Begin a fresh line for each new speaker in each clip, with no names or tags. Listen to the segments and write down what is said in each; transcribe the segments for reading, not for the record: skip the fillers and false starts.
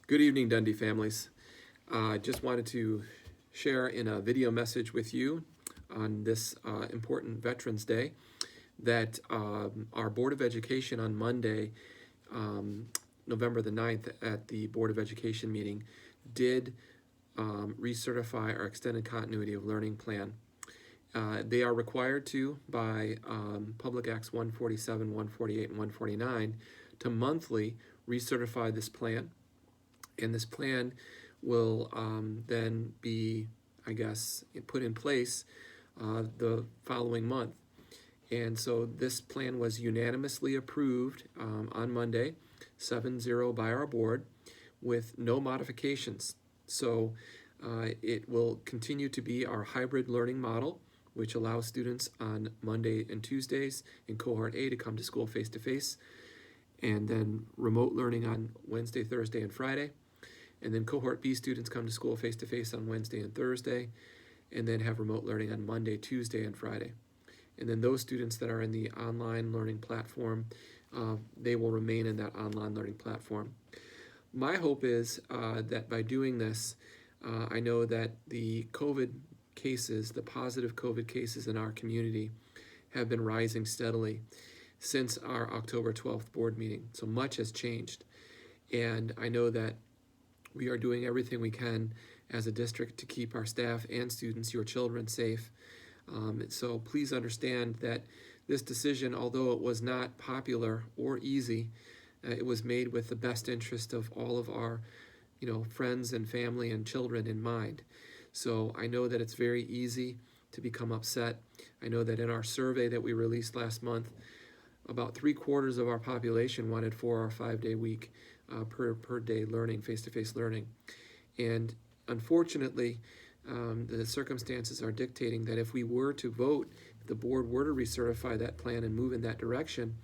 Good evening, Dundee families. I just wanted to share in a video message with you on this important Veterans Day that our Board of Education on Monday, November the 9th, at the Board of Education meeting, did recertify our extended continuity of learning plan. They are required to, by Public Acts 147, 148, and 149, to monthly recertify this plan. And this plan will then be, I guess, put in place the following month. And so this plan was unanimously approved on Monday, 7-0 by our board, with no modifications. So it will continue to be our hybrid learning model, which allows students on Monday and Tuesdays in Cohort A to come to school face-to-face, and then remote learning on Wednesday, Thursday, and Friday. And then Cohort B students come to school face-to-face on Wednesday and Thursday, and then have remote learning on Monday, Tuesday, and Friday. And then those students that are in the online learning platform, they will remain in that online learning platform. My hope is that by doing this, I know that the COVID cases, the positive COVID cases in our community, have been rising steadily since our October 12th board meeting. So much has changed. And I know that we are doing everything we can as a district to keep our staff and students, your children, safe. So please understand that this decision, although it was not popular or easy, it was made with the best interest of all of our, friends and family and children in mind. So I know that it's very easy to become upset. I know that in our survey that we released last month, about 3/4 of our population wanted 4 or 5 day week per day learning, face-to-face learning. And unfortunately, the circumstances are dictating that if we were to vote, if the board were to recertify that plan and move in that direction,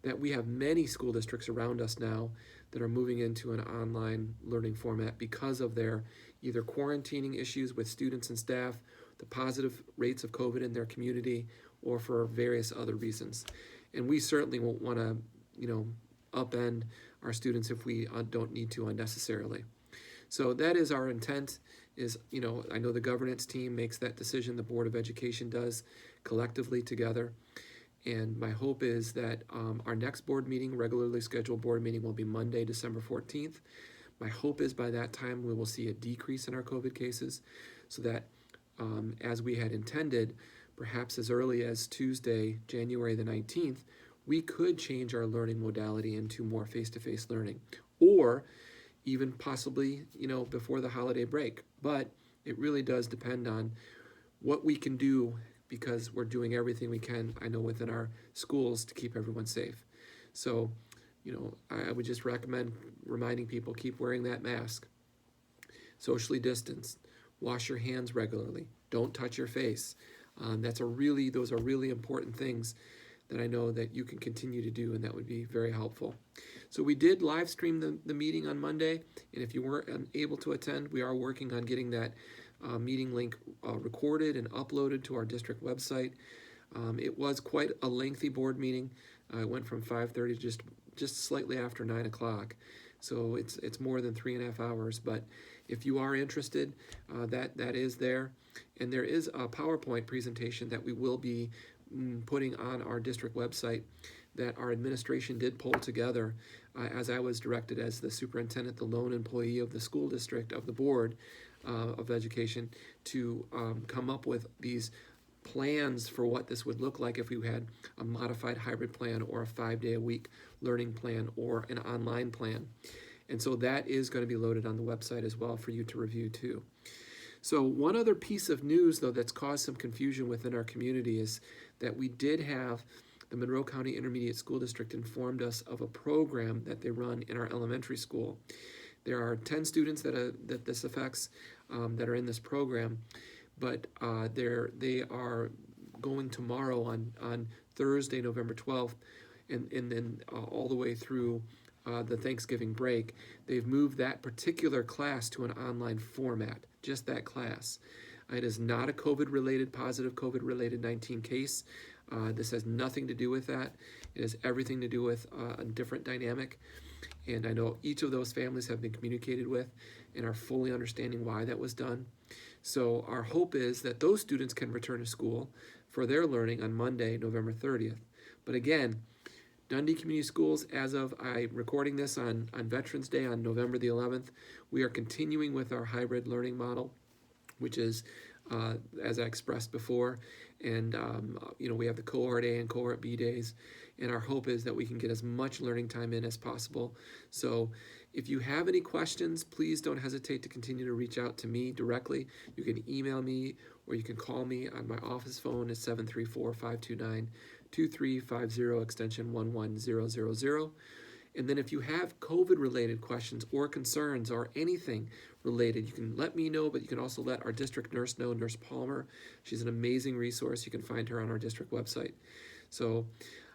that we have many school districts around us now that are moving into an online learning format because of their either quarantining issues with students and staff, the positive rates of COVID in their community, or for various other reasons. And we certainly won't want to, upend our students if we don't need to unnecessarily. So that is our intent. I know the governance team makes that decision, the Board of Education does, collectively together. And my hope is that our next board meeting, regularly scheduled board meeting, will be Monday, December 14th. My hope is by that time we will see a decrease in our COVID cases so that as we had intended, perhaps as early as Tuesday, January the 19th, we could change our learning modality into more face-to-face learning, or even possibly, before the holiday break. But it really does depend on what we can do, because we're doing everything we can, I know, within our schools to keep everyone safe. So, I would just recommend reminding people, keep wearing that mask, socially distanced, wash your hands regularly, don't touch your face. Those are really important things that I know that you can continue to do, and that would be very helpful. So we did live stream the meeting on Monday, and if you weren't able to attend, we are working on getting that meeting link recorded and uploaded to our district website. It was quite a lengthy board meeting. It went from 5:30 to just slightly after 9 o'clock. So it's more than 3.5 hours, but if you are interested, that is there. And there is a PowerPoint presentation that we will be putting on our district website that our administration did pull together as I was directed as the superintendent, the lone employee of the school district, of the Board of Education, to come up with these plans for what this would look like if we had a modified hybrid plan or a 5-day-a-week learning plan or an online plan. And so that is going to be loaded on the website as well for you to review too. So one other piece of news, though, that's caused some confusion within our community is that we did have the Monroe County Intermediate School District informed us of a program that they run in our elementary school. There are 10 students that this affects that are in this program, but they are going tomorrow on Thursday, November 12th, and then all the way through the Thanksgiving break. They've moved that particular class to an online format, just that class. It is not a positive COVID-related 19 case. This has nothing to do with that. It has everything to do with a different dynamic. And I know each of those families have been communicated with and are fully understanding why that was done. So our hope is that those students can return to school for their learning on Monday, November 30th. But again, Dundee Community Schools, as of recording this on Veterans Day on November the 11th, we are continuing with our hybrid learning model, which is, as I expressed before, and we have the Cohort A and Cohort B days, and our hope is that we can get as much learning time in as possible. So if you have any questions, please don't hesitate to continue to reach out to me directly. You can email me or you can call me on my office phone at 734-529-2350 extension 11000. And then if you have COVID-related questions or concerns or anything related, you can let me know, but you can also let our district nurse know, Nurse Palmer. She's an amazing resource. You can find her on our district website. So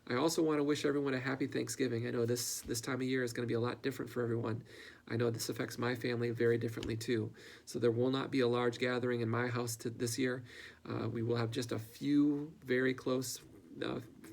I also want to wish everyone a happy Thanksgiving. I know this time of year is going to be a lot different for everyone. I know this affects my family very differently too. So there will not be a large gathering in my house this year. We will have just a few very close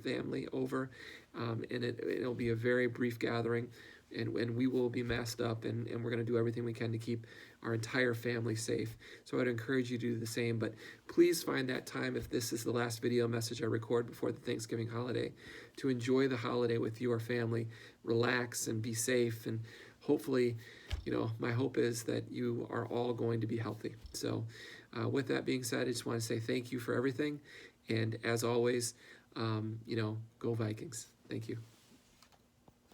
family over, and it'll be a very brief gathering, and we will be masked up, and we're going to do everything we can to keep our entire family safe. So I'd encourage you to do the same, but please find that time, if this is the last video message I record before the Thanksgiving holiday, to enjoy the holiday with your family, relax and be safe, and hopefully, my hope is that you are all going to be healthy. So with that being said, I just want to say thank you for everything, and as always, go Vikings. Thank you.